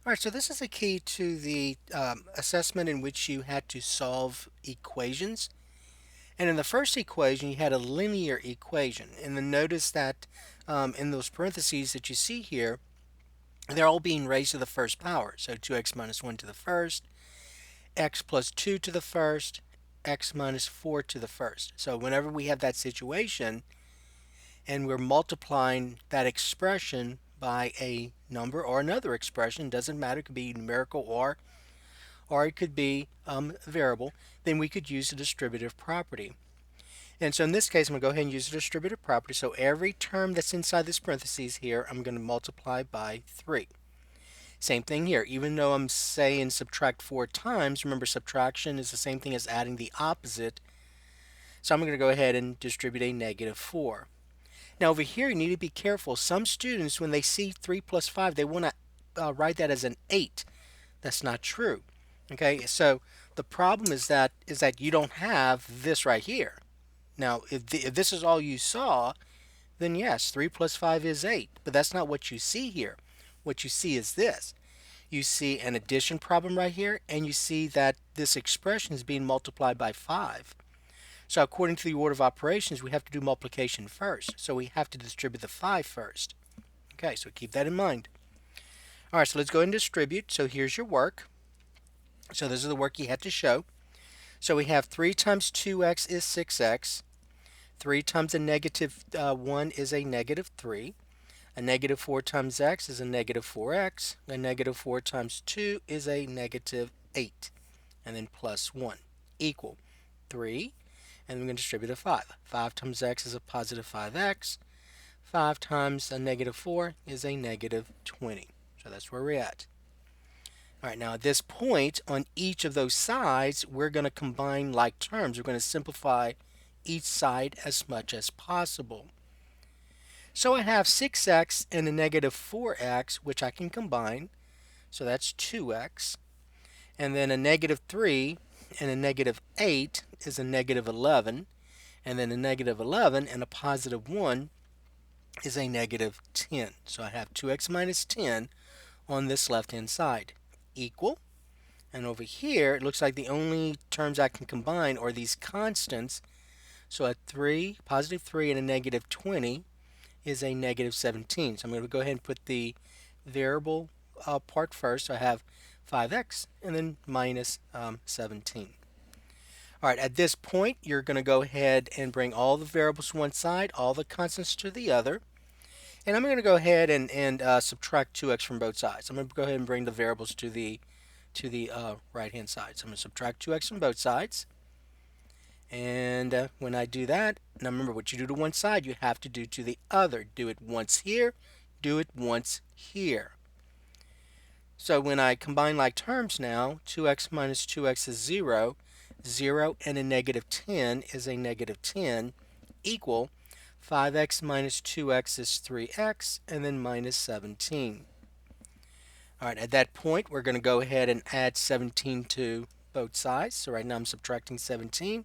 All right, so this is a key to the assessment in which you had to solve equations. And in the first equation, you had a linear equation. And then notice that in those parentheses that you see here, they're all being raised to the first power. So 2x minus 1 to the first, x plus 2 to the first, x minus 4 to the first. So whenever we have that situation and we're multiplying that expression by a number or another expression, doesn't matter, it could be numerical or it could be variable, then we could use the distributive property. And so in this case, I'm going to go ahead and use the distributive property. So every term that's inside this parentheses here, I'm going to multiply by 3. Same thing here. Even though I'm saying subtract 4 times, remember subtraction is the same thing as adding the opposite. So I'm going to go ahead and distribute a negative 4. Now over here, you need to be careful. Some students, when they see 3 plus 5, they want to write that as an 8. That's not true. Okay, so the problem is that you don't have this right here. Now, if this is all you saw, then yes, 3 plus 5 is 8. But that's not what you see here. What you see is this. You see an addition problem right here, and you see that this expression is being multiplied by 5. So according to the order of operations, we have to do multiplication first. So we have to distribute the 5 first. Okay, so keep that in mind. All right, so let's go ahead and distribute. So here's your work. So this is the work you had to show. So we have 3 times 2x is 6x. 3 times a negative 1 is a negative 3. A negative 4 times x is a negative 4x. A negative 4 times 2 is a negative 8. And then plus 1 equal 3. And we're going to distribute a 5. 5 times x is a positive 5x. 5 times a negative 4 is a negative 20. So that's where we're at. All right, now at this point, on each of those sides, we're going to combine like terms. We're going to simplify each side as much as possible. So I have 6x and a negative 4x, which I can combine. So that's 2x. And then a negative 3 and a negative 8 is a negative 11. And then a negative 11 and a positive 1 is a negative 10. So I have 2x minus 10 on this left-hand side equal. And over here, it looks like the only terms I can combine are these constants. So a 3, positive 3 and a negative 20 is a negative 17. So I'm going to go ahead and put the variable part first. So I have 5x and then minus 17. All right, at this point, you're going to go ahead and bring all the variables to one side, all the constants to the other. And I'm going to go ahead and subtract 2x from both sides. I'm going to go ahead and bring the variables to the right-hand side. So I'm going to subtract 2x from both sides. And when I do that, now remember what you do to one side, you have to do to the other. Do it once here, do it once here. So when I combine like terms now, 2x minus 2x is 0. 0 and a negative 10 is a negative 10 equal 5x minus 2x is 3x and then minus 17. All right, at that point, we're going to go ahead and add 17 to both sides. So right now I'm subtracting 17.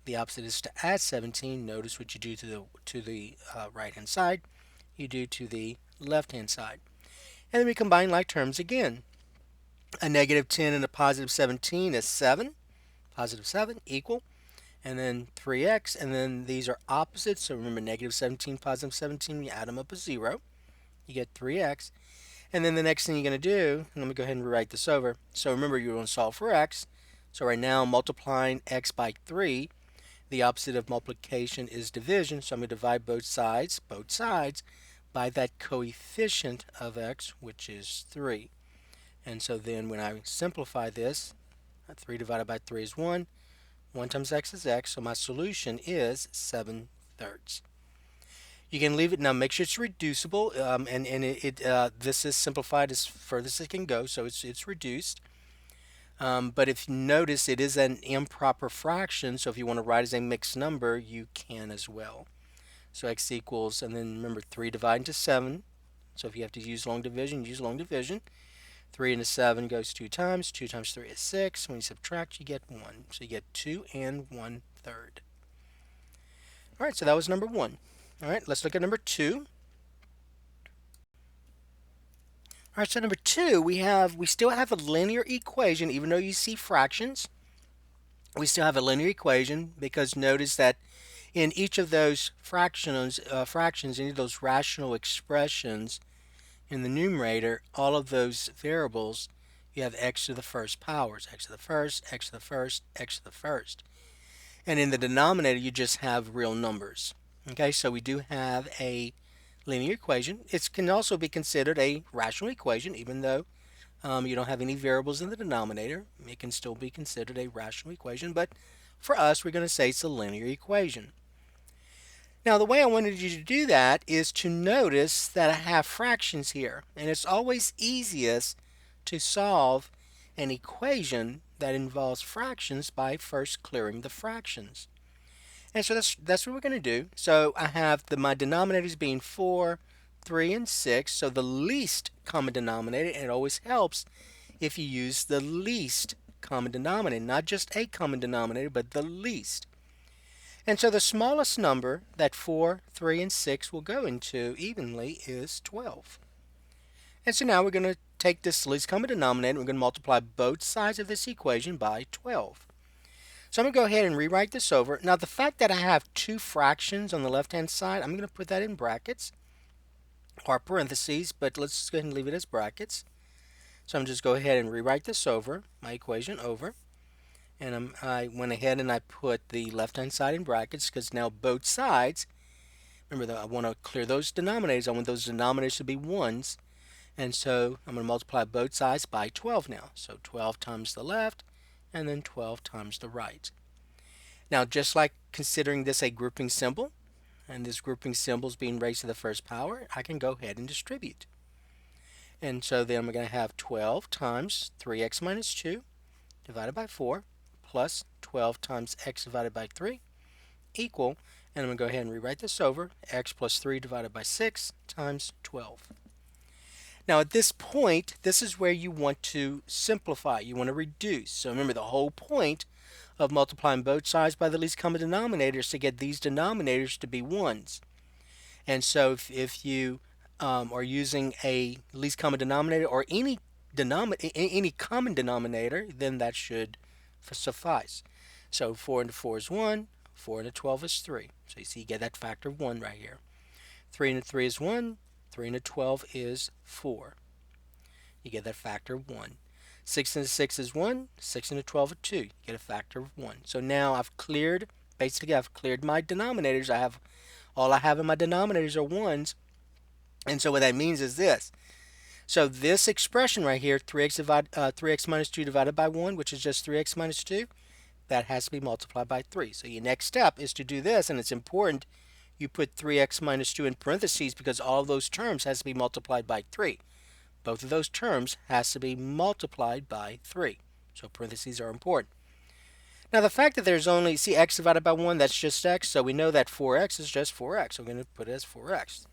The opposite is to add 17. Notice what you do to the right-hand side. You do to the left-hand side. And then we combine like terms again. A negative 10 and a positive 17 is 7. Positive 7 equal. And then 3x. And then these are opposites. So remember, negative 17, positive 17, you add them up as 0. You get 3x. And then the next thing you're going to do, and let me go ahead and rewrite this over. So remember, you're going to solve for x. So right now, multiplying x by 3. The opposite of multiplication is division, so I'm going to divide both sides, by that coefficient of x, which is 3. And so then when I simplify this, 3 divided by 3 is 1. 1 times x is x, so my solution is 7/3. You can leave it now. Make sure it's reducible, and this is simplified as further as it can go, so it's reduced. But if you notice, it is an improper fraction, so if you want to write as a mixed number, you can as well. So x equals, and then remember 3 divided into 7. So if you have to use long division, use long division. 3 into 7 goes 2 times. 2 times 3 is 6. When you subtract, you get 1. So you get 2 and 1/3. All right, so that was number 1. All right, let's look at number 2. All right, so number two, we still have a linear equation, even though you see fractions. We still have a linear equation because notice that in each of those fractions, any of those rational expressions in the numerator, all of those variables, you have x to the first powers, x to the first, x to the first, x to the first. And in the denominator, you just have real numbers. Okay, so we do have a linear equation. It can also be considered a rational equation, even though you don't have any variables in the denominator. It can still be considered a rational equation, but for us, we're going to say it's a linear equation. Now, the way I wanted you to do that is to notice that I have fractions here, and it's always easiest to solve an equation that involves fractions by first clearing the fractions. And so that's what we're going to do. So I have my denominators being 4, 3, and 6. So the least common denominator, and it always helps if you use the least common denominator, not just a common denominator, but the least. And so the smallest number that 4, 3, and 6 will go into evenly is 12. And so now we're going to take this least common denominator and we're going to multiply both sides of this equation by 12. So I'm going to go ahead and rewrite this over. Now the fact that I have two fractions on the left hand side, I'm going to put that in brackets or parentheses, but let's go ahead and leave it as brackets. So I'm just go ahead and rewrite this over, my equation over. And I went ahead and I put the left hand side in brackets because now both sides, remember that I want to clear those denominators. I want those denominators to be ones. And so I'm going to multiply both sides by 12 now. So 12 times the left and then 12 times the right. Now just like considering this a grouping symbol, and this grouping symbol is being raised to the first power, I can go ahead and distribute. And so then I'm going to have 12 times 3x minus 2 divided by 4 plus 12 times x divided by 3 equal, and I'm going to go ahead and rewrite this over, x plus 3 divided by 6 times 12. Now at this point, this is where you want to simplify. You want to reduce. So remember, the whole point of multiplying both sides by the least common denominator is to get these denominators to be ones. And so if you are using a least common denominator or any common denominator, then that should suffice. So 4 into 4 is 1, 4 into 12 is 3. So you see you get that factor of 1 right here. 3 into 3 is 1, 3 into 12 is 4. You get that factor of 1. 6 into 6 is 1, 6 into 12 is 2. You get a factor of 1. So now I've cleared my denominators. All I have in my denominators are ones. And so what that means is this. So this expression right here, 3x minus 2 divided by 1, which is just 3x minus 2, that has to be multiplied by 3. So your next step is to do this, and it's important you put 3x minus 2 in parentheses because all of those terms has to be multiplied by 3. Both of those terms has to be multiplied by 3. So parentheses are important. Now the fact that there's only, see, x divided by 1, that's just x, so we know that 4x is just 4x. So we're going to put it as 4x.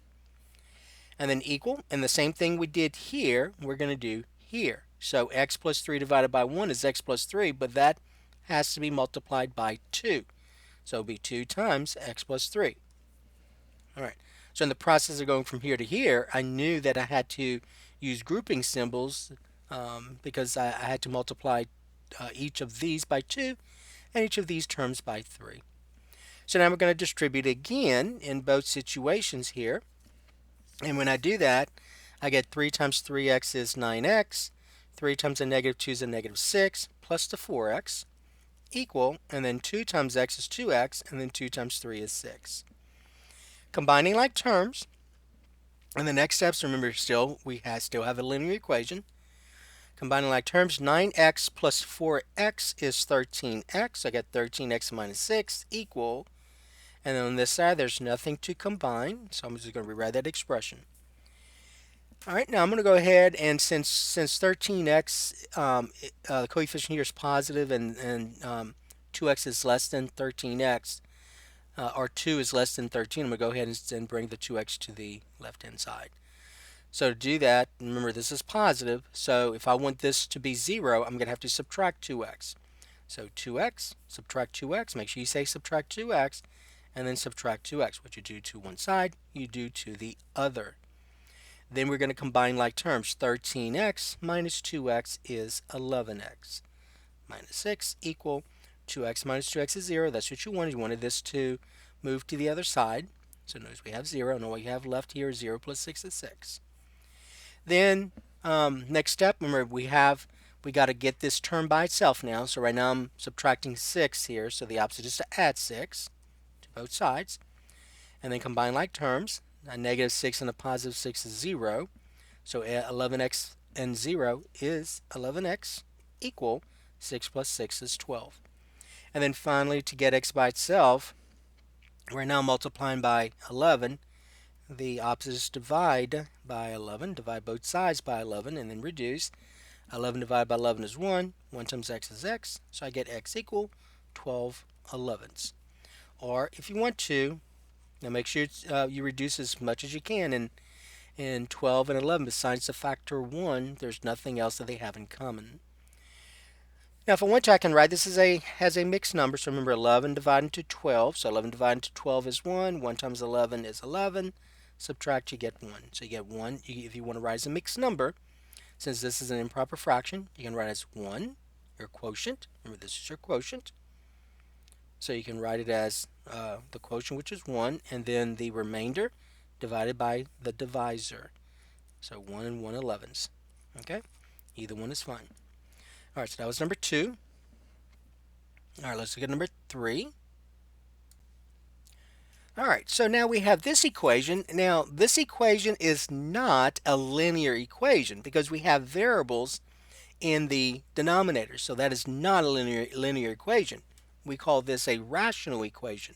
And then equal, and the same thing we did here, we're going to do here. So x plus 3 divided by 1 is x plus 3, but that has to be multiplied by 2. So it'll be 2 times x plus 3. All right. So in the process of going from here to here, I knew that I had to use grouping symbols because I had to multiply each of these by 2 and each of these terms by 3. So now we're going to distribute again in both situations here. And when I do that, I get 3 times 3x is 9x, 3 times a negative 2 is a negative 6, plus the 4x, equal, and then 2 times x is 2x, and then 2 times 3 is 6. Combining like terms, and the next steps, remember, we still have a linear equation. Combining like terms, 9x plus 4x is 13x. I get 13x minus 6 equal, and then on this side, there's nothing to combine, so I'm just going to rewrite that expression. All right, now I'm going to go ahead and since 13x, the coefficient here is positive and 2x is less than 13x, or 2 is less than 13, I'm going to go ahead and bring the 2x to the left-hand side. So to do that, remember this is positive, so if I want this to be 0, I'm going to have to subtract 2x. So 2x, subtract 2x, make sure you say subtract 2x, and then subtract 2x. What you do to one side, you do to the other. Then we're going to combine like terms. 13x minus 2x is 11x. Minus 6 equal 2x minus 2x is 0. That's what you wanted. You wanted this to move to the other side. So notice we have 0. And all you have left here is 0 plus 6 is 6. Then next step, remember we got to get this term by itself now. So right now I'm subtracting 6 here. So the opposite is to add 6 to both sides. And then combine like terms. A negative 6 and a positive 6 is 0. So 11x and 0 is 11x equal 6 plus 6 is 12. And then finally, to get x by itself, we're now multiplying by 11. The opposite is divide by 11. Divide both sides by 11 and then reduce. 11 divided by 11 is 1. 1 times x is x. So I get x equal 12 elevenths. Or if you want to, now make sure you reduce as much as you can. And 12 and 11, besides the factor 1, there's nothing else that they have in common. Now, if I want to, I can write this as a mixed number. So remember, 11 divided into 12. So 11 divided into 12 is 1. 1 times 11 is 11. Subtract, you get 1. So you get 1. If you want to write as a mixed number, since this is an improper fraction, you can write as 1, your quotient. Remember, this is your quotient. So you can write it as the quotient, which is 1, and then the remainder divided by the divisor. So 1 and 1 elevenths. Okay? Either one is fine. All right, so that was number 2. All right, let's look at number 3. All right, so now we have this equation. Now, this equation is not a linear equation because we have variables in the denominator. So that is not a linear equation. We call this a rational equation.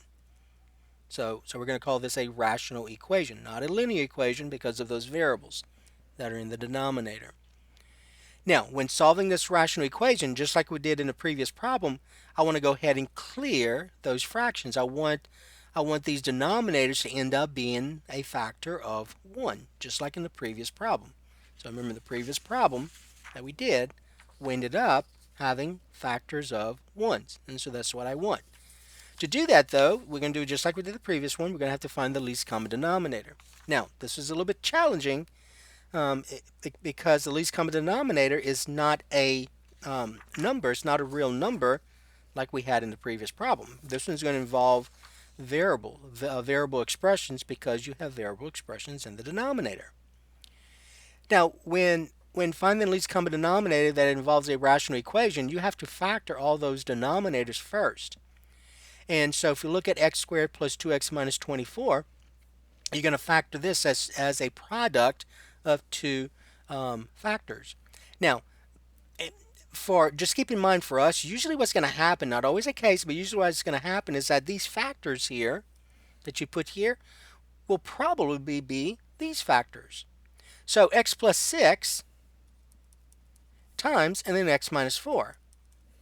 So we're going to call this a rational equation, not a linear equation because of those variables that are in the denominator. Now, when solving this rational equation, just like we did in the previous problem, I want to go ahead and clear those fractions. I want these denominators to end up being a factor of 1, just like in the previous problem. So remember the previous problem that we did, we ended up having factors of 1s, and so that's what I want. To do that, though, we're going to do just like we did the previous one. We're going to have to find the least common denominator. Now, this is a little bit challenging because the least common denominator is not a number. It's not a real number like we had in the previous problem. This one's going to involve variable expressions because you have variable expressions in the denominator. Now, when finding the least common denominator that involves a rational equation, you have to factor all those denominators first. And so if you look at x squared plus 2x minus 24, you're going to factor this as a product of two factors. Now, just keep in mind for us, usually what's going to happen, not always the case, but usually what's going to happen is that these factors here that you put here will probably be these factors. So x plus 6 times and then x minus 4.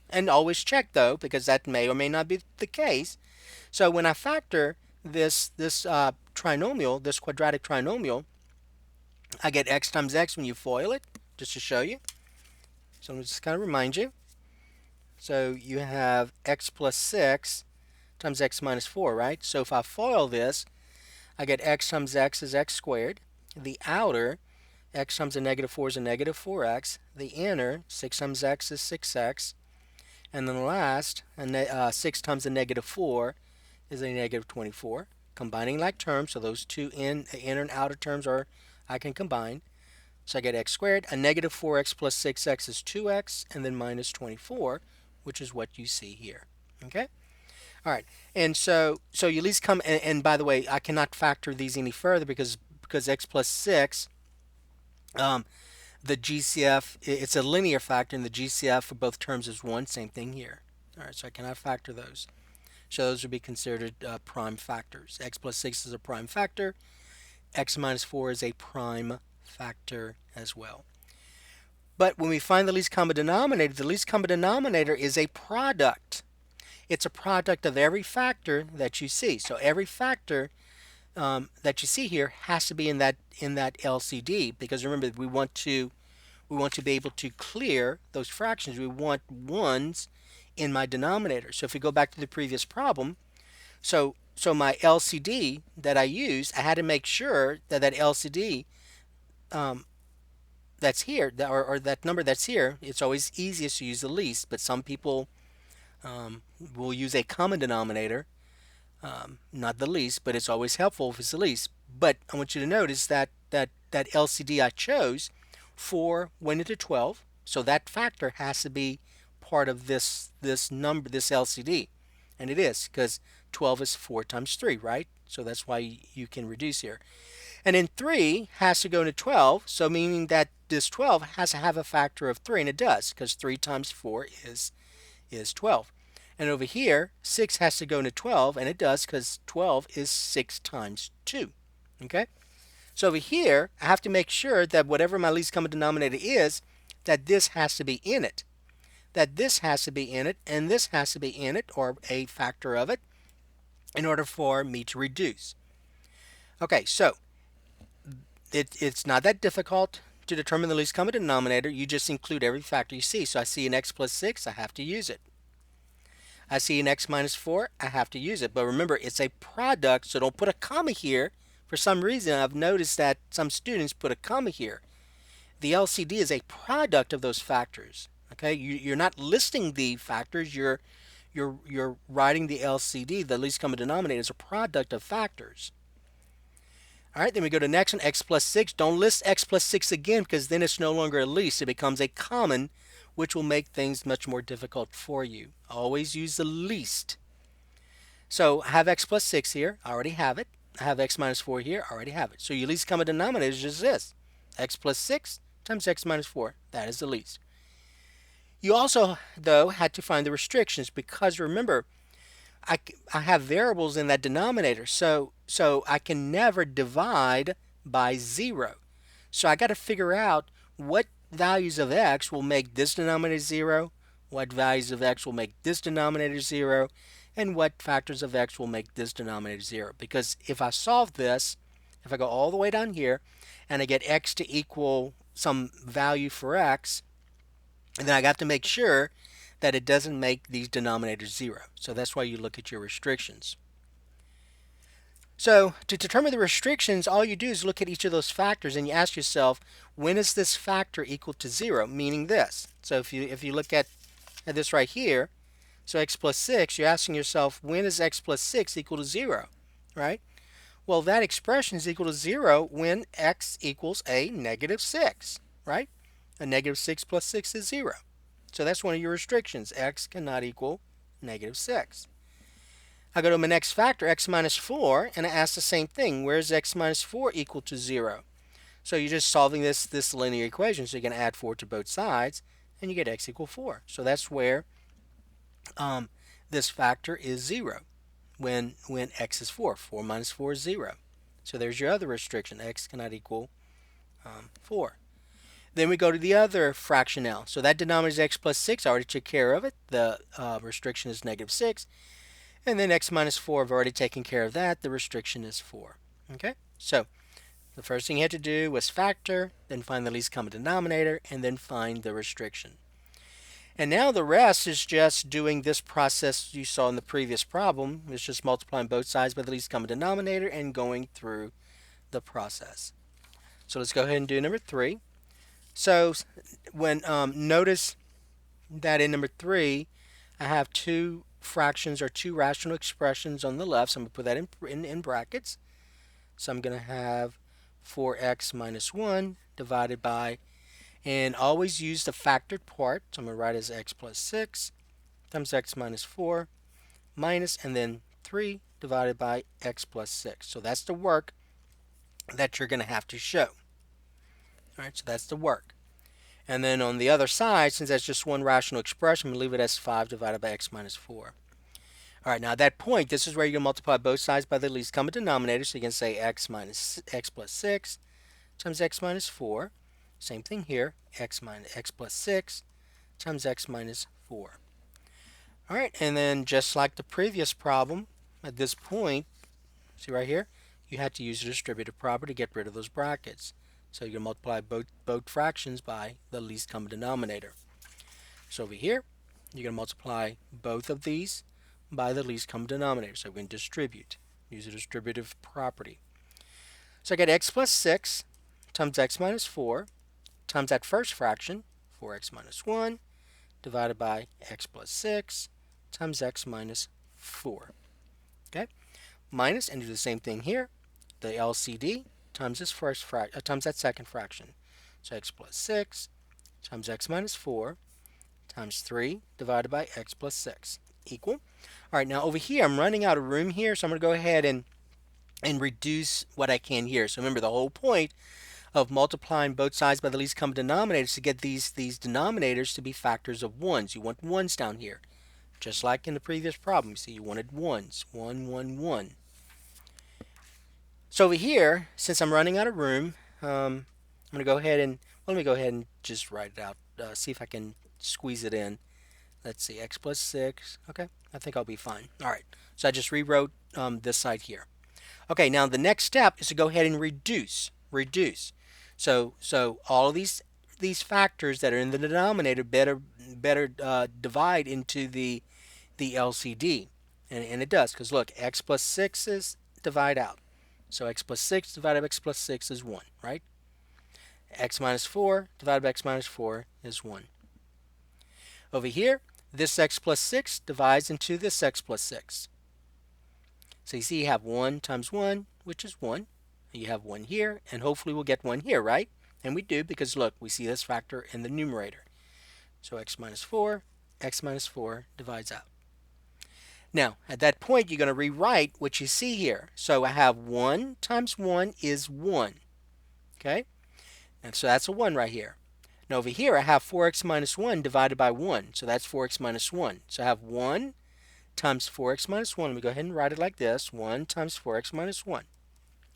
And always check though, because that may or may not be the case. So when I factor this trinomial, this quadratic trinomial, I get x times x when you FOIL it, just to show you. So I'm just kind of remind you. So you have x plus 6 times x minus 4, right? So if I FOIL this, I get x times x is x squared. The outer, x times a negative 4 is a negative 4x. The inner, 6 times x is 6x. And then the last, 6 times a negative 4 is a negative 24. Combining like terms, so those two inner and outer terms I can combine. So I get x squared. A negative 4x plus 6x is 2x, and then minus 24, which is what you see here. Okay? All right. And so you at least come, and by the way, I cannot factor these any further because x plus 6, the GCF, it's a linear factor, and the GCF for both terms is 1. Same thing here. All right, so I cannot factor those. So those would be considered prime factors. X plus 6 is a prime factor. X minus 4 is a prime factor as well. But when we find the least common denominator is a product. It's a product of every factor that you see. So every factor that you see here has to be in that LCD, because remember, we want to be able to clear those fractions. We want 1s in my denominator. So if we go back to the previous problem, so my LCD that I used, I had to make sure that LCD that's here, or that number that's here, it's always easiest to use the least, but some people will use a common denominator, not the least, but it's always helpful if it's the least. But I want you to notice that LCD I chose, 4 went into 12, so that factor has to be part of this number, this LCD, and it is, because 12 is 4 times 3, right? So that's why you can reduce here. And then 3 has to go into 12, so meaning that this 12 has to have a factor of 3, and it does, because 3 times 4 is 12. And over here, 6 has to go into 12, and it does, because 12 is 6 times 2. Okay? So over here, I have to make sure that whatever my least common denominator is, that this has to be in it. That this has to be in it, and this has to be in it, or a factor of it, in order for me to reduce. Okay, so it's not that difficult to determine the least common denominator. You just include every factor you see. So I see an x plus 6, I have to use it. I see an x minus 4, I have to use it. But remember, it's a product, so don't put a comma here. For some reason, I've noticed that some students put a comma here. The LCD is a product of those factors. Okay, you're not listing the factors, you're writing the LCD, the least common denominator, is a product of factors. All right, then we go to the next one, x plus 6. Don't list x plus 6 again, because then it's no longer a least. It becomes a common, which will make things much more difficult for you. Always use the least. So I have x plus 6 here. I already have it. I have x minus 4 here. I already have it. So your least common denominator is just this. X plus 6 times x minus 4. That is the least. You also, though, had to find the restrictions, because remember, I have variables in that denominator, so I can never divide by 0. So I got to figure out what values of x will make this denominator 0, what values of x will make this denominator 0, and what factors of x will make this denominator 0. Because if I solve this, if I go all the way down here, and I get x to equal some value for x, and then I got to make sure that it doesn't make these denominators 0. So that's why you look at your restrictions. So to determine the restrictions, all you do is look at each of those factors and you ask yourself, when is this factor equal to 0? Meaning this. So if you look at this right here, so x plus 6, you're asking yourself, when is x plus 6 equal to 0? Right? Well, that expression is equal to 0 when x equals a negative 6. Right? A negative 6 plus 6 is 0. So that's one of your restrictions. X cannot equal negative 6. I go to my next factor, x minus 4, and I ask the same thing. Where is x minus 4 equal to 0? So you're just solving this linear equation. So you can add 4 to both sides, and you get x equal 4. So that's where this factor is 0 when x is 4. 4 minus 4 is 0. So there's your other restriction. X cannot equal 4. Then we go to the other fractional. So that denominator is x plus 6. I already took care of it. The restriction is negative 6. And then x minus 4, I've already taken care of that. The restriction is 4. Okay? So the first thing you had to do was factor, then find the least common denominator, and then find the restriction. And now the rest is just doing this process you saw in the previous problem. It's just multiplying both sides by the least common denominator and going through the process. So let's go ahead and do number 3. So when notice that in number 3, I have two fractions or two rational expressions on the left. So I'm going to put that in brackets. So I'm going to have 4x minus 1 divided by, and always use the factored part. So I'm going to write as x plus 6 times x minus 4 minus, and then 3 divided by x plus 6. So that's the work that you're going to have to show. Alright, so that's the work. And then on the other side, since that's just one rational expression, I'm going to leave it as 5 divided by x minus 4. Alright, now at that point, this is where you're going to multiply both sides by the least common denominator. So you can say x plus 6 times x minus 4. Same thing here, x plus 6 times x minus 4. Alright, and then just like the previous problem, at this point, see right here, you had to use the distributive property to get rid of those brackets. So you're going to multiply both fractions by the least common denominator. So over here, you're going to multiply both of these by the least common denominator. So we're going to distribute, use a distributive property. So I get x plus 6 times x minus 4 times that first fraction, 4x minus 1, divided by x plus 6 times x minus 4. Okay? Minus, and do the same thing here. The LCD times this times that second fraction. So x plus 6 times x minus 4 times 3 divided by x plus 6 equal. All right, now over here, I'm running out of room here, so I'm going to go ahead and reduce what I can here. So remember, the whole point of multiplying both sides by the least common denominator is to get these denominators to be factors of 1s. You want 1s down here. Just like in the previous problem, you see you wanted 1s. 1, 1, 1. So over here, since I'm running out of room, I'm going to go ahead and, well, let me go ahead and just write it out. See if I can squeeze it in. Let's see, x plus 6. Okay, I think I'll be fine. All right, so I just rewrote this side here. Okay, now the next step is to go ahead and reduce. So all of these factors that are in the denominator better divide into the LCD, and it does, because look, x plus 6's divide out. So x plus 6 divided by x plus 6 is 1, right? X minus 4 divided by x minus 4 is 1. Over here, this x plus 6 divides into this x plus 6. So you see you have 1 times 1, which is 1. You have 1 here, and hopefully we'll get 1 here, right? And we do, because look, we see this factor in the numerator. So x minus 4 divides out. Now, at that point, you're going to rewrite what you see here. So I have 1 times 1 is 1. Okay? And so that's a 1 right here. Now over here, I have 4x minus 1 divided by 1. So that's 4x minus 1. So I have 1 times 4x minus 1. Let me go ahead and write it like this. 1 times 4x minus 1.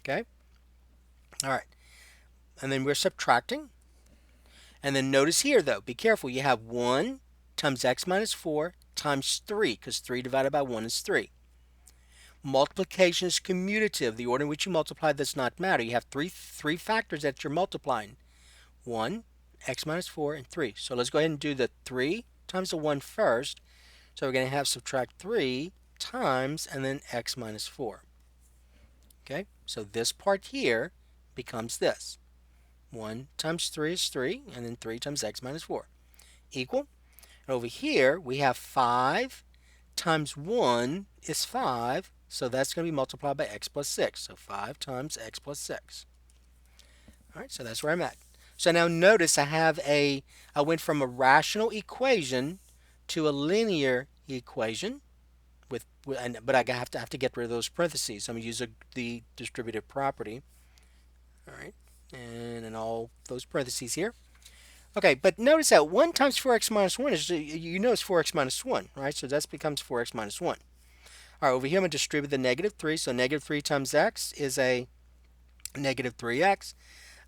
Okay? All right. And then we're subtracting. And then notice here, though, be careful. You have 1 times x minus 4 times 3, because 3 divided by 1 is 3. Multiplication is commutative. The order in which you multiply does not matter. You have three factors that you're multiplying. 1, x minus 4, and 3. So let's go ahead and do the 3 times the 1 first. So we're going to have subtract 3 times and then x minus 4. Okay, so this part here becomes this. 1 times 3 is 3, and then 3 times x minus 4. Equal. And over here, we have 5 times 1 is 5, so that's going to be multiplied by x plus 6. So 5 times x plus 6. All right, so that's where I'm at. So now notice I went from a rational equation to a linear equation, but I have to get rid of those parentheses. So I'm going to use the distributive property. All right, and in all those parentheses here. Okay, but notice that 1 times 4x minus 1 is, you know, it's 4x minus 1, right? So that becomes 4x minus 1. All right, over here I'm going to distribute the negative 3. So negative 3 times x is a negative 3x.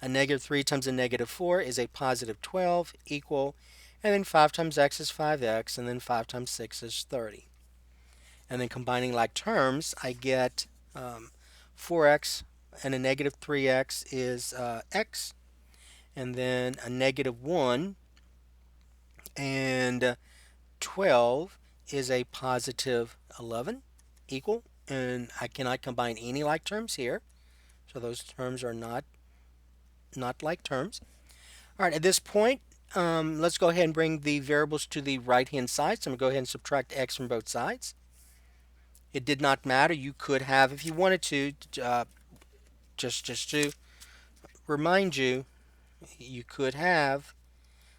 A negative 3 times a negative 4 is a positive 12, equal. And then 5 times x is 5x, and then 5 times 6 is 30. And then combining like terms, I get 4x and a negative 3x is x. And then a negative 1 and 12 is a positive 11, equal. And I cannot combine any like terms here. So those terms are not like terms. All right, at this point, let's go ahead and bring the variables to the right-hand side. So I'm going to go ahead and subtract x from both sides. It did not matter. You could have, if you wanted to, just to remind you, you could have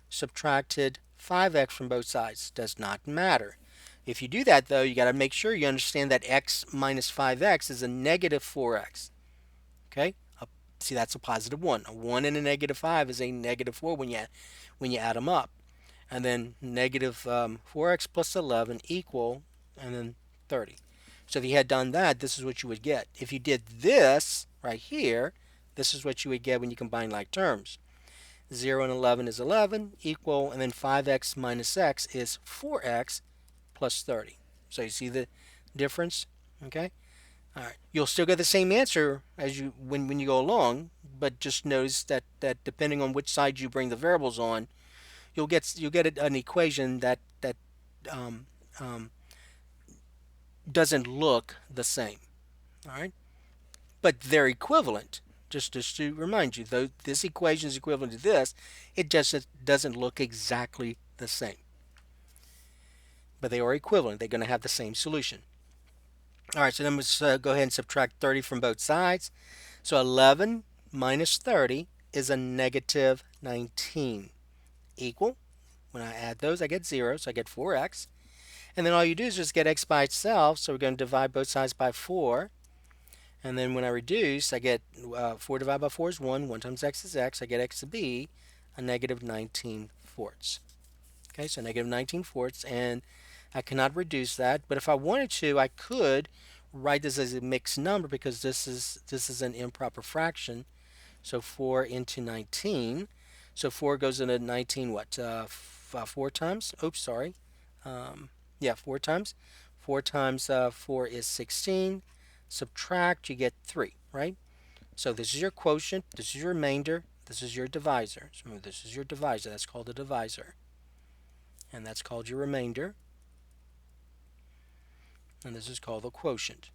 subtracted 5x from both sides. Does not matter. If you do that, though, you got to make sure you understand that x minus 5x is a negative 4x. Okay? See, that's a positive 1. A 1 and a negative 5 is a negative 4 when you add them up. And then negative 4x plus 11 equal, and then 30. So if you had done that, this is what you would get. If you did this right here, this is what you would get when you combine like terms. 0 and 11 is 11, equal, and then 5x minus x is 4x plus 30. So you see the difference? Okay? All right. You'll still get the same answer as when you go along, but just notice that depending on which side you bring the variables on, you'll get an equation that doesn't look the same. All right? But they're equivalent. just to remind you, though this equation is equivalent to this, it just doesn't look exactly the same. But they are equivalent. They're going to have the same solution. All right, so then let's go ahead and subtract 30 from both sides. So 11 minus 30 is a negative 19. Equal, when I add those, I get 0, so I get 4x. And then all you do is just get x by itself, so we're going to divide both sides by 4. And then when I reduce, I get 4 divided by 4 is 1. 1 times x is x. I get x to be a negative 19 fourths. Okay, so negative 19 fourths, and I cannot reduce that. But if I wanted to, I could write this as a mixed number because this is an improper fraction. So 4 into 19. So 4 goes into 19 what? 4 times? Oops, sorry. Yeah, 4 times. 4 times 4 is 16. Subtract, you get 3, right? So this is your quotient, this is your remainder, this is your divisor. So remember, this is your divisor. That's called a divisor. And that's called your remainder. And this is called the quotient.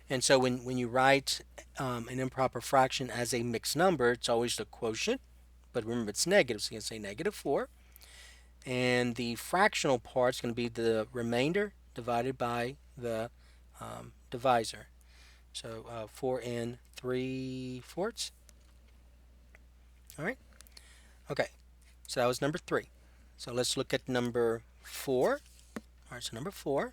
And so when you write an improper fraction as a mixed number, it's always the quotient. But remember, it's negative, so you can say negative 4. And the fractional part is going to be the remainder divided by the divisor. So 4 and 3/4. All right. Okay. So that was number 3. So let's look at number 4. All right. So number 4.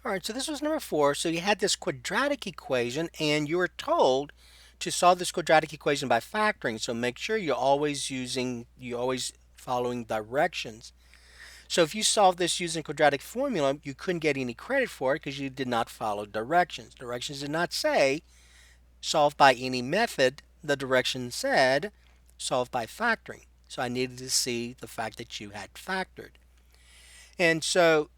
All right. So this was number 4. So you had this quadratic equation, and you were told to solve this quadratic equation by factoring. So make sure you're always following directions. So if you solve this using quadratic formula, you couldn't get any credit for it because you did not follow directions. Directions did not say solve by any method. The directions said solve by factoring. So I needed to see the fact that you had factored. And so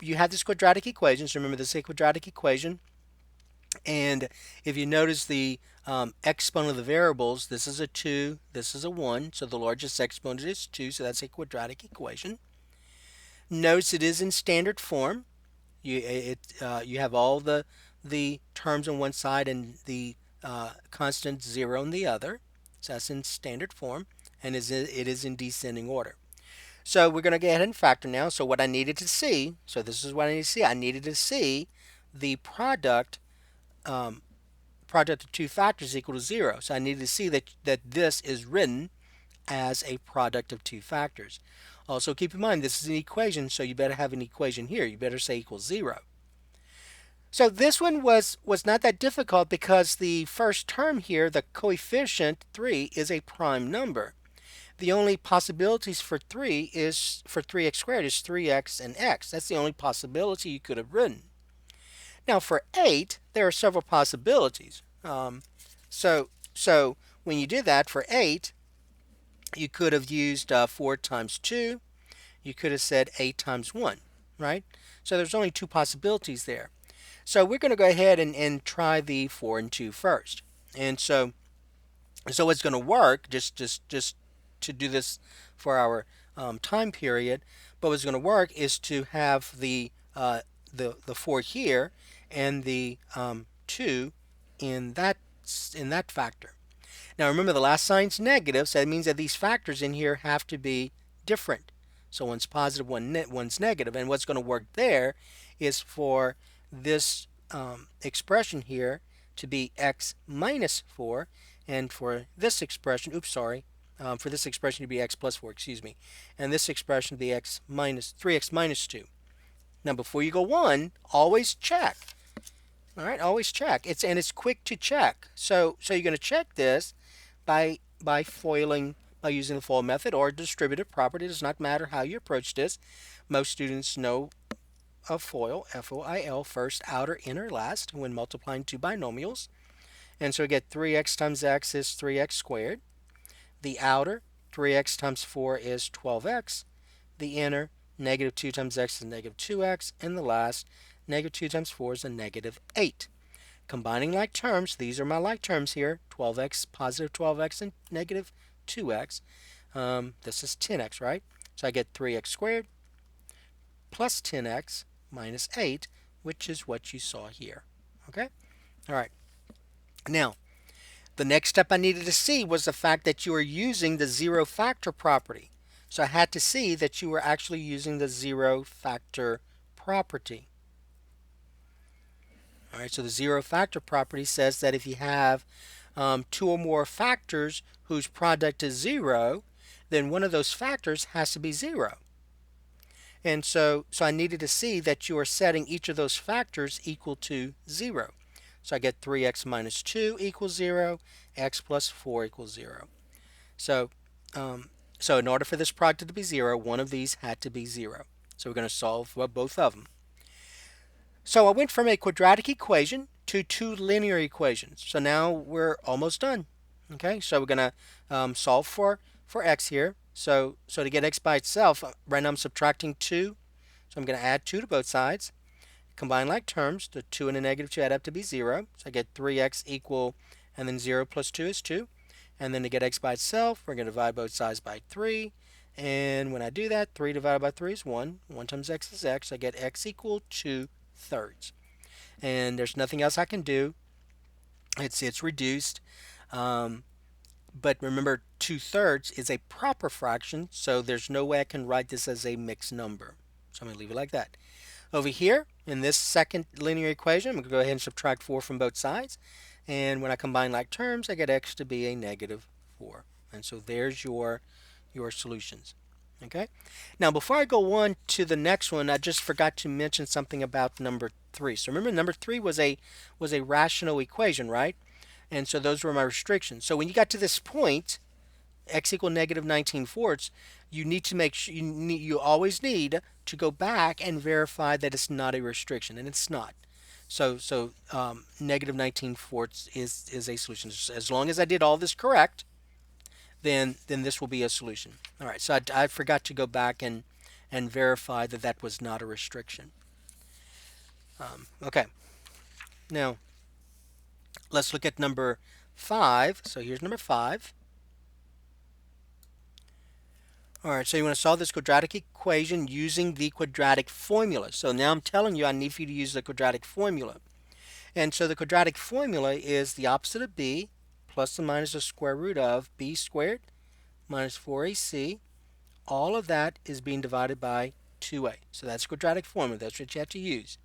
you have this quadratic equation. So remember, this is a quadratic equation. And if you notice the exponent of the variables, this is a 2, this is a 1. So the largest exponent is 2, so that's a quadratic equation. Notice it is in standard form. You have all the terms on one side and the constant 0 on the other. So that's in standard form, and it is in descending order. So we're going to go ahead and factor now. So what I needed to see, so this is what I need to see. I needed to see the product of two factors equal to 0. So I needed to see that this is written as a product of two factors. Also keep in mind this is an equation, so you better have an equation here. You better say equals 0. So this one was not that difficult because the first term here, the coefficient 3, is a prime number. The only possibilities for 3x squared is 3x and x. That's the only possibility you could have written. Now for 8, there are several possibilities. So when you did that for 8, you could have used 4 times 2. You could have said 8 times 1, right? So there's only 2 possibilities there. So we're going to go ahead and try the 4 and 2 first. And so what's going to work, just to do this for our time period, but what's going to work is to have the 4 here and the 2 in that factor. Now remember, the last sign's negative, so that means that these factors in here have to be different. So one's positive, one's negative, and what's going to work there is for this expression here to be x minus 4, and for this expression, for this expression to be x plus 4, and this expression to be 3x minus 2. Now before you go on, always check. All right, always check. It's quick to check. So you're going to check this by foiling, by using the FOIL method or distributive property. It does not matter how you approach this. Most students know of FOIL, F-O-I-L, first, outer, inner, last, when multiplying two binomials. And so we get 3x times x is 3x squared. The outer, 3x times 4 is 12x. The inner, negative 2 times x is negative 2x. And the last, negative 2 times 4 is a negative 8. Combining like terms, these are my like terms here, 12x, positive 12x, and negative 2x. This is 10x, right? So I get 3x squared plus 10x minus 8, which is what you saw here. Okay? All right. Now, the next step I needed to see was the fact that you were using the zero factor property. So I had to see that you were actually using the zero factor property. All right, so the zero factor property says that if you have two or more factors whose product is zero, then one of those factors has to be zero. And so I needed to see that you are setting each of those factors equal to 0. So I get 3x minus 2 equals 0, x plus 4 equals 0. So, so in order for this product to be 0, one of these had to be 0. So we're going to solve both of them. So I went from a quadratic equation to two linear equations. So now we're almost done. Okay, so we're going to solve for x here. So to get x by itself, right now I'm subtracting 2. So I'm going to add 2 to both sides. Combine like terms. The 2 and the negative 2 add up to be 0. So I get 3x equal, and then 0 plus 2 is 2. And then to get x by itself, we're going to divide both sides by 3. And when I do that, 3 divided by 3 is 1. 1 times x is x. I get x equal 2/3. And there's nothing else I can do. It's reduced. But remember, 2/3 is a proper fraction, so there's no way I can write this as a mixed number. So I'm going to leave it like that. Over here, in this second linear equation, I'm going to go ahead and subtract 4 from both sides. And when I combine like terms, I get x to be a -4. And so there's your solutions. Okay. Now, before I go on to the next one, I just forgot to mention something about number 3. So remember, number 3 was a rational equation, right? And so those were my restrictions. So when you got to this point, x equal -19/4, you need to make sure you always need to go back and verify that it's not a restriction, and it's not. So -19/4 is a solution. As long as I did all this correct, then this will be a solution. All right. So I forgot to go back and verify that that was not a restriction. Okay. Now let's look at number 5. So here's number 5. All right, so you want to solve this quadratic equation using the quadratic formula. So now I'm telling you I need for you to use the quadratic formula. And so the quadratic formula is the opposite of b plus or minus the square root of b squared minus 4ac. All of that is being divided by 2a. So that's quadratic formula. That's what you have to use.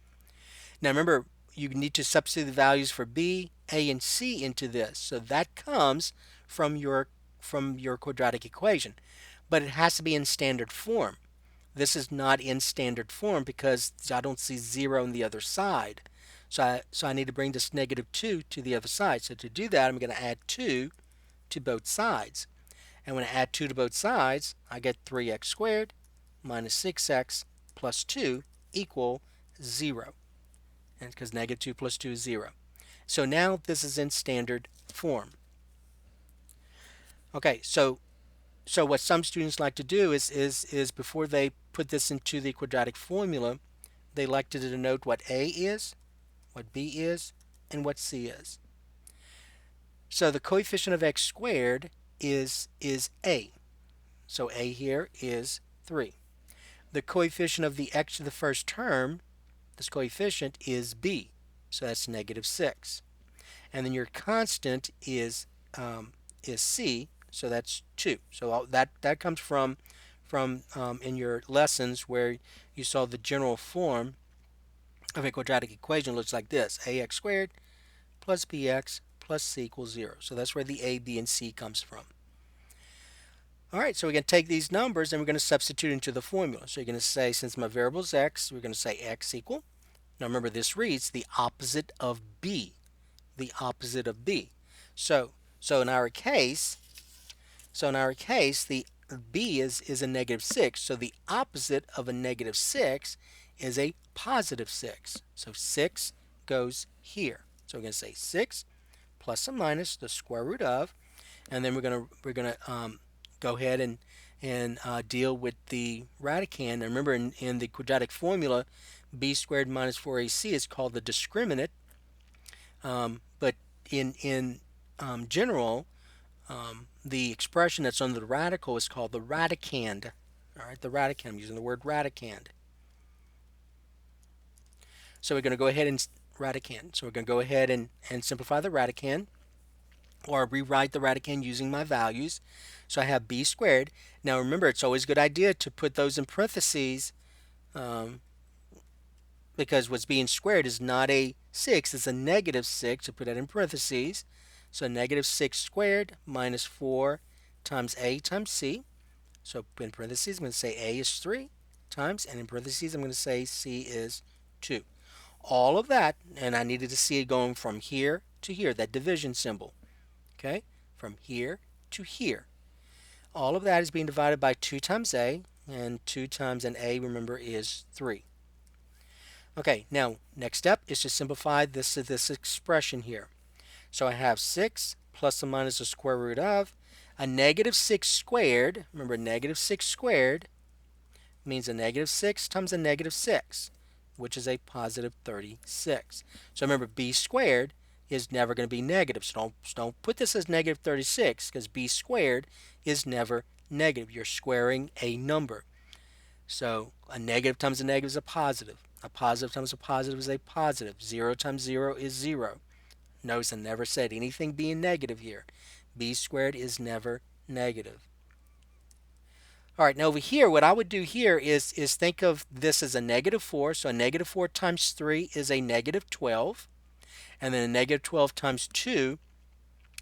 Now remember, you need to substitute the values for b, a, and c into this. So that comes from your quadratic equation. But it has to be in standard form. This is not in standard form because I don't see 0 on the other side. So I need to bring this -2 to the other side. So to do that, I'm going to add 2 to both sides. And when I add 2 to both sides, I get 3x squared minus 6x plus 2 equal 0. And because -2 plus 2 is 0. So now this is in standard form. Okay, so what some students like to do is before they put this into the quadratic formula, they like to denote what a is, what b is, and what c is. So the coefficient of x squared is a. So a here is 3. The coefficient of the x to the first term, this coefficient, is b. So that's -6. And then your constant is c. So that's 2. So that comes from in your lessons where you saw the general form of a quadratic equation looks like this: ax squared plus bx plus c equals 0. So that's where the a, b, and c comes from. All right, so we're going to take these numbers and we're going to substitute into the formula. So you're going to say, since my variable is x, we're going to say x equal. Now remember, this reads the opposite of b. The opposite of b. So in our case, the b is a -6. So the opposite of a -6 is a +6. So 6 goes here. So we're going to say 6 plus or minus the square root of, and then we're going to go ahead and deal with the radicand. Now remember, in the quadratic formula, b squared minus 4ac is called the discriminant. But in general, the expression that's under the radical is called the radicand. All right, the radicand. I'm using the word radicand. So we're going to go ahead and radicand. So we're going to go ahead and simplify the radicand, or rewrite the radicand using my values. So I have b squared. Now remember, it's always a good idea to put those in parentheses, um, because what's being squared is not a 6, it's a negative 6. So put that in parentheses. So negative 6 squared minus 4 times a times c. So in parentheses, I'm going to say a is 3 times, and in parentheses, I'm going to say c is 2. All of that, and I needed to see it going from here to here, that division symbol. Okay, from here to here. All of that is being divided by 2 times a, and 2 times an a, remember, is 3. Okay, now next step is to simplify this expression here. So I have 6 plus or minus the square root of a negative 6 squared. Remember, negative 6 squared means a negative 6 times a negative 6, which is a positive 36. So remember, b squared is never going to be negative. So don't put this as negative 36, because b squared is never negative. You're squaring a number. So a negative times a negative is a positive. A positive times a positive is a positive. 0 times 0 is 0. Notice I never said anything being negative here. B squared is never negative. All right, now over here, what I would do here is think of this as a negative 4. So a negative 4 times 3 is a negative 12. And then a negative 12 times 2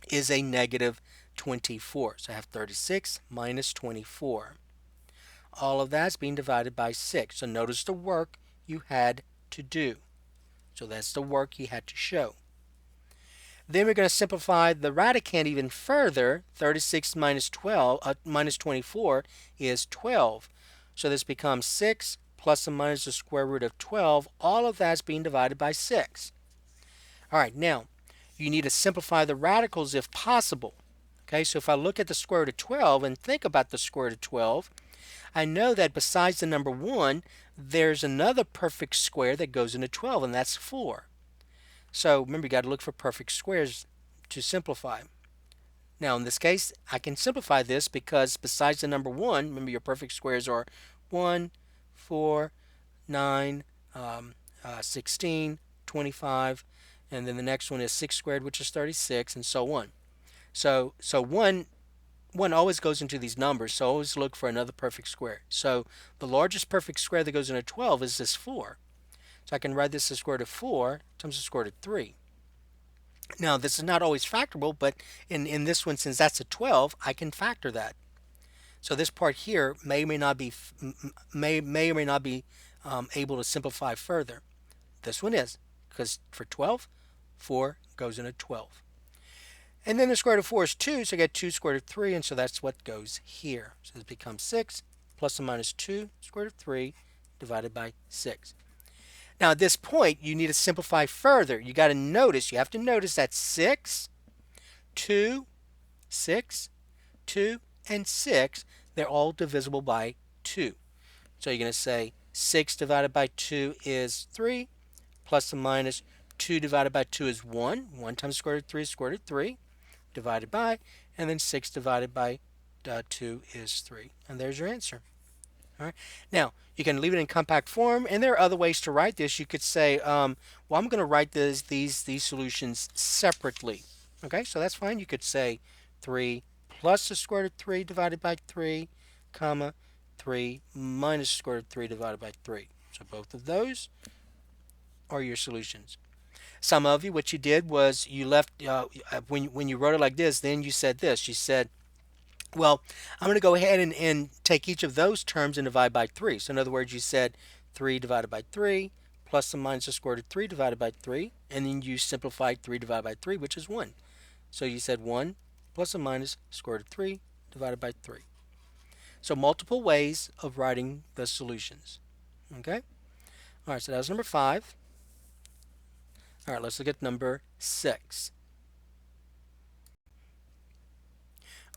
is a negative 24. So I have 36 minus 24. All of that is being divided by 6. So notice the work you had to do. So that's the work you had to show. Then we're going to simplify the radicand even further. 36 minus 12 minus 24 is 12. So this becomes 6 plus or minus the square root of 12. All of that's being divided by 6. All right, now you need to simplify the radicals if possible. Okay, so if I look at the square root of 12 and think about the square root of 12, I know that besides the number 1, there's another perfect square that goes into 12, and that's 4. So remember, you got to look for perfect squares to simplify. Now in this case, I can simplify this because besides the number 1, remember your perfect squares are 1, 4, 9, 16, 25, and then the next one is 6 squared, which is 36, and so on. So 1 always goes into these numbers, so always look for another perfect square. So the largest perfect square that goes into 12 is this 4. So I can write this as square root of 4 times the square root of 3. Now this is not always factorable, but in this one, since that's a 12, I can factor that. So this part here may or may not be able to simplify further. This one is, because for 12, 4 goes into 12. And then the square root of 4 is 2, so I get 2 square root of 3, and so that's what goes here. So this becomes 6 plus or minus 2 square root of 3 divided by 6. Now at this point, you need to simplify further. You have to notice that 6, 2, 6, 2, and 6, they're all divisible by 2. So you're going to say 6 divided by 2 is 3, plus or minus 2 divided by 2 is 1. 1 times square root of 3 is square root of 3, divided by, and then 6 divided by 2 is 3. And there's your answer. All right. Now, you can leave it in compact form, and there are other ways to write this. You could say, well, I'm going to write these solutions separately. Okay, so that's fine. You could say 3 plus the square root of 3 divided by 3, comma, 3 minus the square root of 3 divided by 3. So both of those are your solutions. Some of you, what you did was you left, when you wrote it like this, then you said this. You said, well, I'm going to go ahead and take each of those terms and divide by 3. So in other words, you said 3 divided by 3 plus or minus the square root of 3 divided by 3, and then you simplified 3 divided by 3, which is 1. So you said 1 plus or minus square root of 3 divided by 3. So multiple ways of writing the solutions. Okay? All right, so that was number 5. All right, let's look at number 6.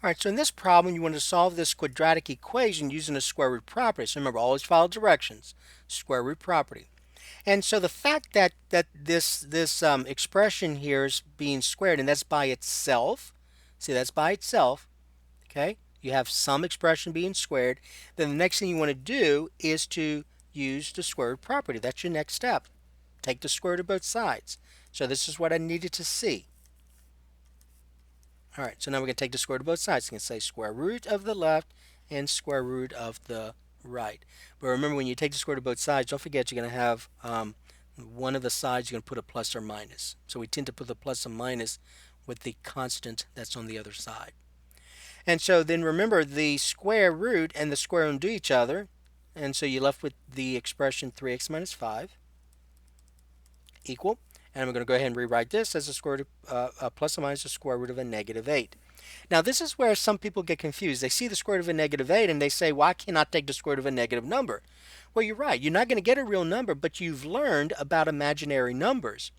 All right, so in this problem, you want to solve this quadratic equation using a square root property. So remember, always follow directions, square root property. And so the fact that this expression here is being squared, and that's by itself, see, that's by itself, okay? You have some expression being squared. Then the next thing you want to do is to use the square root property. That's your next step. take the square root of both sides. So this is what I needed to see. All right, so now we're going to take the square root of both sides. You can say square root of the left and square root of the right. But remember, when you take the square root of both sides, don't forget you're going to have one of the sides you're going to put a plus or minus. So we tend to put the plus and minus with the constant that's on the other side. And so then remember, the square root and the square undo each other. And so you're left with the expression 3x minus 5 equal. And I'm going to go ahead and rewrite this as a square root plus or minus the square root of a negative 8. Now this is where some people get confused. They see the square root of a negative 8 and they say, well, I cannot take the square root of a negative number. Well, you're right. You're not going to get a real number, but you've learned about imaginary numbers.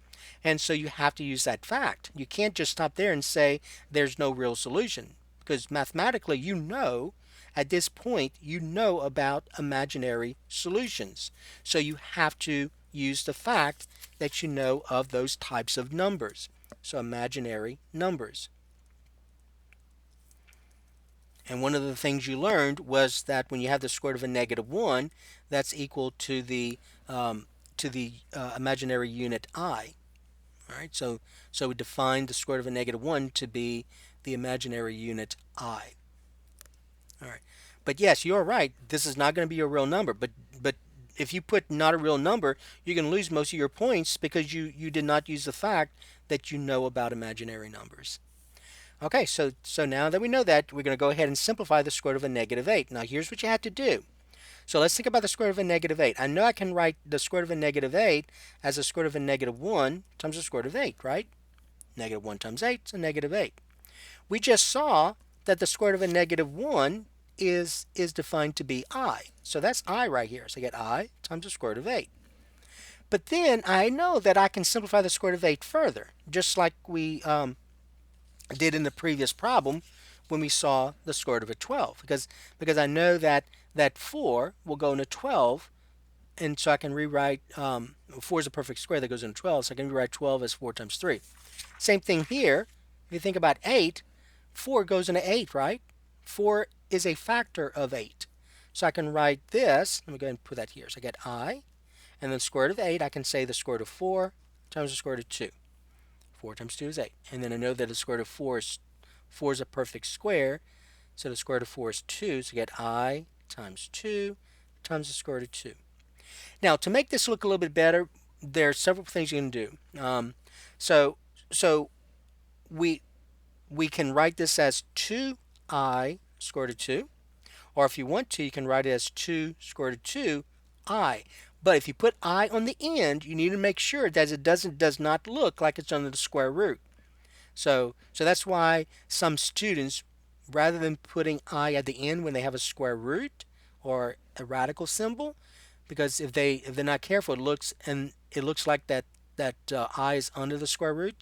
And so you have to use that fact. You can't just stop there and say there's no real solution, because mathematically you know at this point you know about imaginary solutions. So you have to use the fact that you know of those types of numbers. So imaginary numbers. And one of the things you learned was that when you have the square root of a negative 1, that's equal to the imaginary unit I. All right, so we defined the square root of a negative 1 to be the imaginary unit I. All right, but yes, you're right. This is not going to be a real number, but if you put not a real number, you're going to lose most of your points because you did not use the fact that you know about imaginary numbers. Okay, so now that we know that, we're going to go ahead and simplify the square root of a negative 8. Now here's what you have to do. So let's think about the square root of a negative 8. I know I can write the square root of a negative 8 as the square root of a negative 1 times the square root of 8, right? Negative 1 times 8 is a negative 8. We just saw that the square root of a negative 1 is defined to be I. So that's I right here. So I get I times the square root of 8. But then I know that I can simplify the square root of 8 further, just like we did in the previous problem when we saw the square root of a 12, because I know that 4 will go into 12, and so I can rewrite 4 is a perfect square that goes into 12, so I can rewrite 12 as 4 times 3. Same thing here. If you think about 8, 4 goes into 8, right? 4 is a factor of 8. So I can write this, let me go ahead and put that here. So I get I, and then square root of 8, I can say the square root of 4 times the square root of 2. 4 times 2 is 8. And then I know that the square root of 4 is a perfect square, so the square root of 4 is 2, so I get I times 2 times the square root of 2. Now, to make this look a little bit better, there are several things you can do. So we can write this as 2I square root of 2, or if you want to, you can write it as 2 square root of 2I. But if you put I on the end, you need to make sure that it does not look like it's under the square root. So that's why some students, rather than putting I at the end when they have a square root or a radical symbol, because if they're not careful, it looks like that I is under the square root.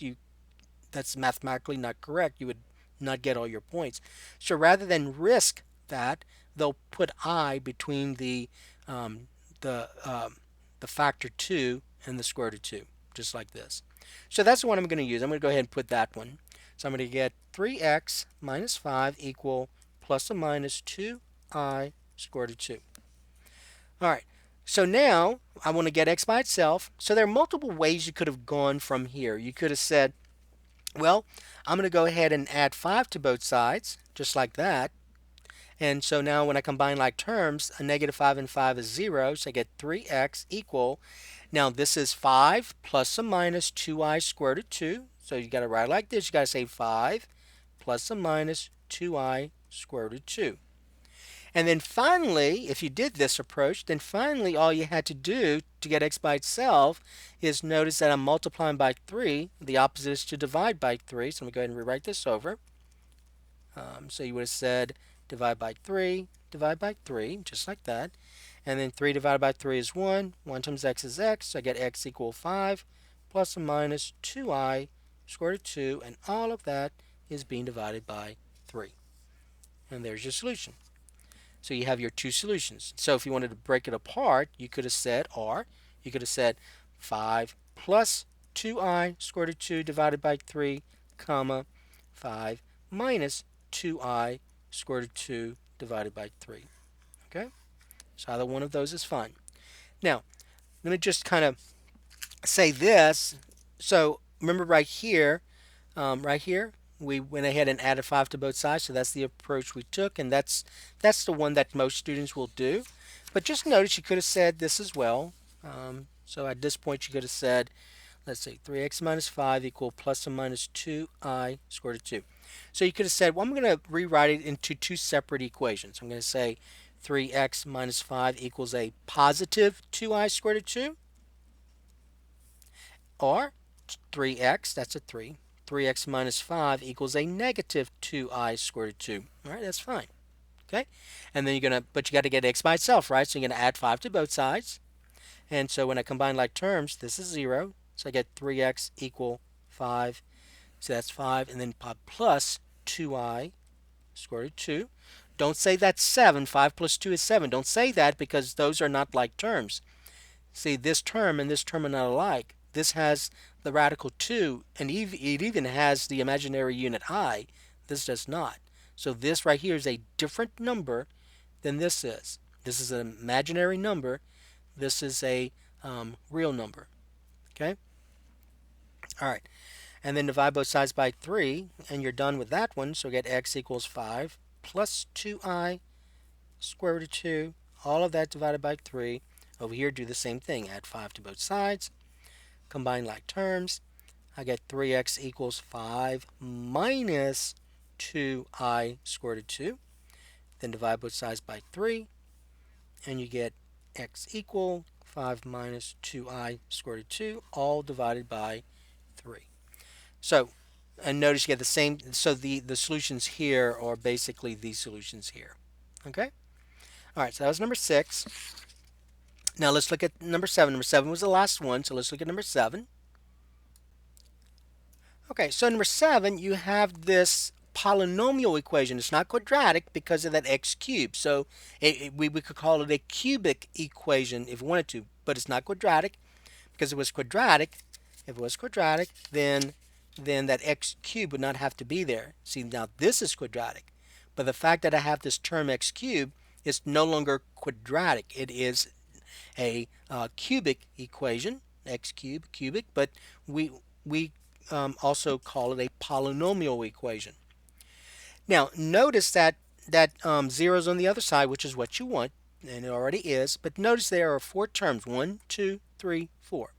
That's mathematically not correct. You would not get all your points. So rather than risk that, they'll put I between the factor 2 and the square root of 2, just like this. So that's the one I'm going to use. I'm going to go ahead and put that one. So I'm going to get 3x minus 5 equal plus or minus 2I square root of 2. All right. So now I want to get x by itself. So there are multiple ways you could have gone from here. You could have said, well, I'm going to go ahead and add 5 to both sides, just like that. And so now when I combine like terms, a negative 5 and 5 is 0, so I get 3x equal. Now this is 5 plus or minus 2I squared root of 2. So you got to write like this. You got to say 5 plus or minus 2I squared root of 2. And then finally, if you did this approach, then finally all you had to do to get x by itself is notice that I'm multiplying by 3. The opposite is to divide by 3. So I'm going to go ahead and rewrite this over. So you would have said divide by 3, just like that. And then 3 divided by 3 is 1. 1 times x is x. So I get x equal 5 plus or minus 2I square root of 2. And all of that is being divided by 3. And there's your solution. So you have your two solutions. So if you wanted to break it apart, you could have said, 5 plus 2I square root of 2 divided by 3, comma, 5 minus 2I square root of 2 divided by 3. Okay? So either one of those is fine. Now, let me just kind of say this, so remember right here, we went ahead and added 5 to both sides, so that's the approach we took, and that's the one that most students will do. But just notice you could have said this as well. So at this point, you could have said, let's see, 3x minus 5 equal plus or minus 2I squared root of 2. So you could have said, well, I'm going to rewrite it into two separate equations. I'm going to say 3x minus 5 equals a positive 2I squared root of 2, or 3x, that's a 3. 3x minus 5 equals a negative 2I squared root of 2. All right, that's fine. Okay? And then but you got to get x by itself, right? So you're going to add 5 to both sides. And so when I combine like terms, this is 0. So I get 3x equal 5. So that's 5. And then plus 2I squared root of 2. Don't say that's 7. 5 plus 2 is 7. Don't say that because those are not like terms. See, this term and this term are not alike. This has the radical 2, and it even has the imaginary unit I. This does not. So this right here is a different number than this is. This is an imaginary number. This is a real number. Okay? All right. And then divide both sides by 3, and you're done with that one. So get x equals 5 plus 2I square root of 2. All of that divided by 3. Over here, do the same thing. Add 5 to both sides. Combine like terms. I get 3x equals 5 minus 2I square root of 2. Then divide both sides by 3. And you get x equal 5 minus 2I square root of 2, all divided by 3. So, and notice you get the same, so the solutions here are basically these solutions here. Okay? All right, so that was number 6. Now let's look at number 7. Number 7 was the last one, so let's look at number 7. Okay, so number 7, you have this polynomial equation. It's not quadratic because of that x cubed. So we could call it a cubic equation if we wanted to, but it's not quadratic because if it was quadratic, then that x cubed would not have to be there. See, now this is quadratic, but the fact that I have this term x cubed is no longer quadratic. It is a cubic equation, x cubed, cubic, but we also call it a polynomial equation. Now, notice that zero's on the other side, which is what you want, and it already is, but notice there are 4 terms, 1, 2, 3, 4.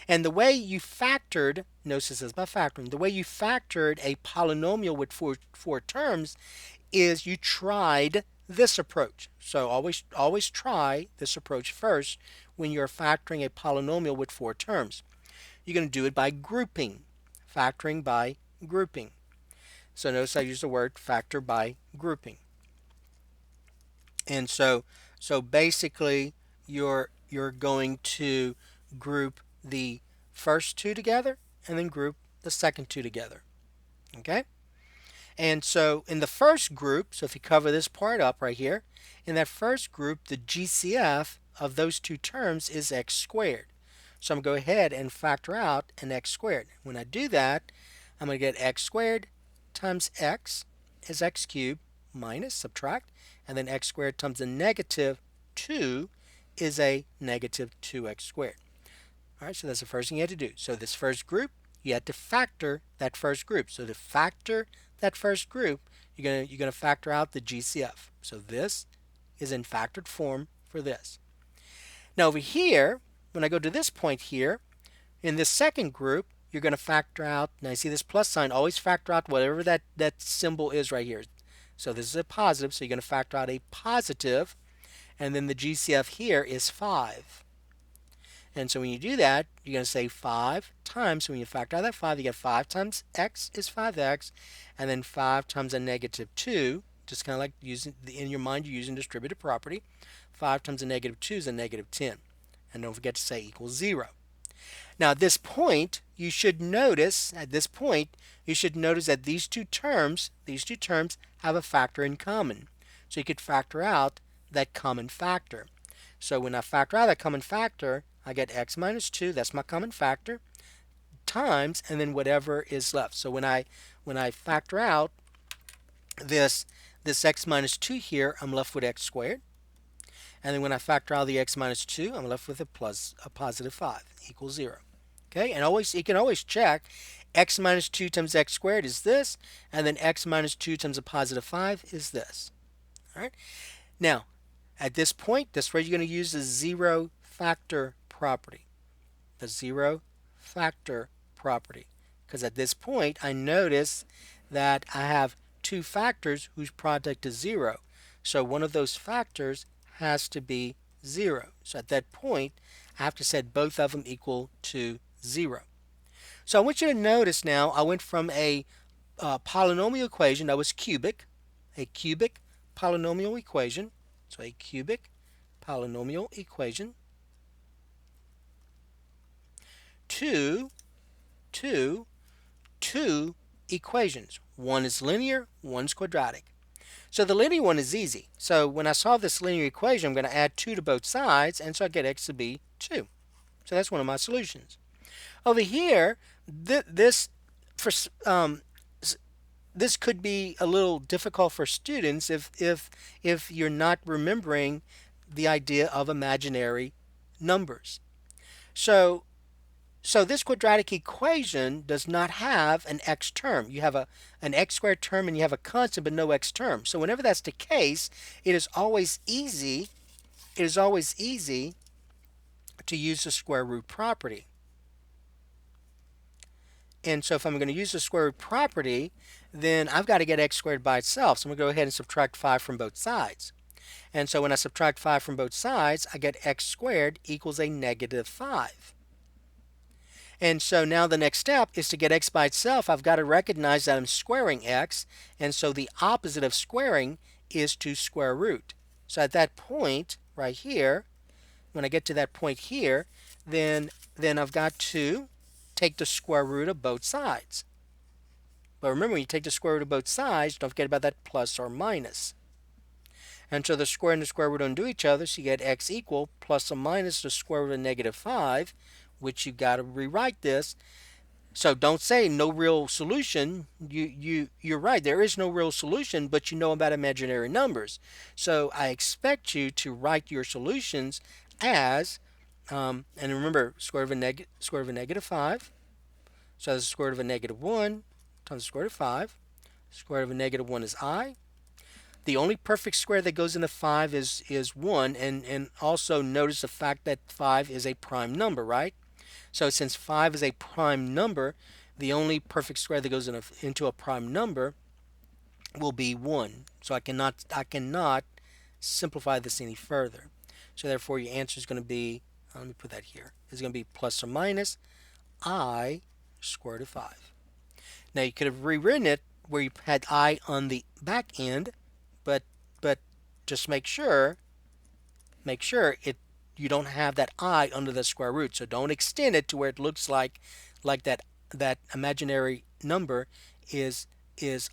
And the way you factored, notice this is by factoring, the way you factored a polynomial with four terms is you tried this approach. So always try this approach first when you're factoring a polynomial with 4 terms. You're going to do it by grouping, factoring by grouping. So notice I use the word factor by grouping. And so basically you're going to group the first 2 together and then group the second 2 together. Okay? And so in the first group, so if you cover this part up right here, in that first group, the GCF of those 2 terms is x squared. So I'm going to go ahead and factor out an x squared. When I do that, I'm going to get x squared times x is x cubed minus, subtract, and then x squared times a negative 2 is a negative 2x squared. All right, so that's the first thing you have to do. So this first group, you have to factor that first group. So to factor that first group, you're gonna factor out the GCF. So this is in factored form for this. Now over here, when I go to this point here, in this second group, you're going to factor out, now you see this plus sign, always factor out whatever that symbol is right here. So this is a positive, so you're going to factor out a positive, and then the GCF here is 5. And so when you do that, you're going to say 5 times, so when you factor out that 5, you get 5 times x is 5x, and then 5 times a negative 2, just kind of like using, in your mind, you're using distributive property. 5 times a negative 2 is a negative 10. And don't forget to say equals 0. Now at this point, you should notice, that these two terms have a factor in common. So you could factor out that common factor. So when I factor out that common factor, I get x minus 2, that's my common factor, times, and then whatever is left. So when I factor out this x minus 2 here, I'm left with x squared. And then when I factor out the x minus 2, I'm left with a positive 5 equals 0. Okay, and always you can always check x minus 2 times x squared is this, and then x minus 2 times a positive 5 is this. All right. Now, at this point, this is where you're going to use the zero factor property. The zero factor property. Because at this point, I notice that I have two factors whose product is 0. So one of those factors has to be 0. So at that point, I have to set both of them equal to 0. So I want you to notice now I went from a polynomial equation that was cubic, a cubic polynomial equation, so a cubic polynomial equation, to two equations. One is linear, one's quadratic. So the linear one is easy. So when I solve this linear equation, I'm going to add 2 to both sides, and so I get x to be 2. So that's one of my solutions. Over here, this for this could be a little difficult for students if you're not remembering the idea of imaginary numbers. So this quadratic equation does not have an x term. You have an x squared term and you have a constant but no x term. So whenever that's the case, it is always easy to use the square root property. And so if I'm going to use the square root property, then I've got to get x squared by itself. So I'm going to go ahead and subtract 5 from both sides. And so when I subtract 5 from both sides, I get x squared equals a negative 5. And so now the next step is to get x by itself. I've got to recognize that I'm squaring x. And so the opposite of squaring is to square root. So at that point right here, when I get to that point here, then I've got to take the square root of both sides. But remember, when you take the square root of both sides, don't forget about that plus or minus. And so the square and the square root undo each other, so you get x equal plus or minus the square root of negative 5, which you've got to rewrite this. So don't say no real solution. You're right, there is no real solution, but you know about imaginary numbers. So I expect you to write your solutions as, and remember, square root of a negative 5. So that's the square root of a negative 1 times the square root of 5. Square root of a negative 1 is I. The only perfect square that goes into 5 is 1, and also notice the fact that 5 is a prime number, right? So since 5 is a prime number, the only perfect square that goes into a prime number will be 1. So I cannot simplify this any further. So therefore your answer is going to be, let me put that here, is going to be plus or minus I square root of 5. Now you could have rewritten it where you had I on the back end, but just make sure you don't have that I under the square root. So don't extend it to where it looks like that imaginary number is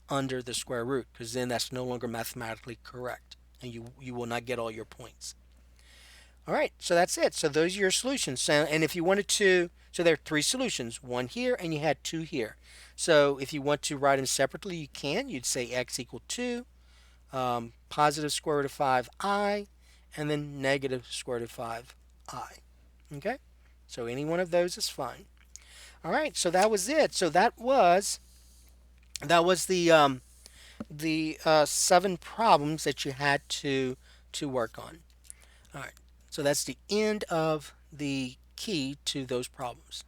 under the square root, because then that's no longer mathematically correct, and you will not get all your points. All right, so that's it. So those are your solutions. So, and if you wanted to, so there are 3 solutions, 1 here and you had 2 here. So if you want to write them separately, you can. You'd say x equal 2, positive square root of 5i, and then negative square root of 5i. Okay? So any one of those is fine. All right, so that was it. So that was the 7 problems that you had to work on. All right. So that's the end of the key to those problems.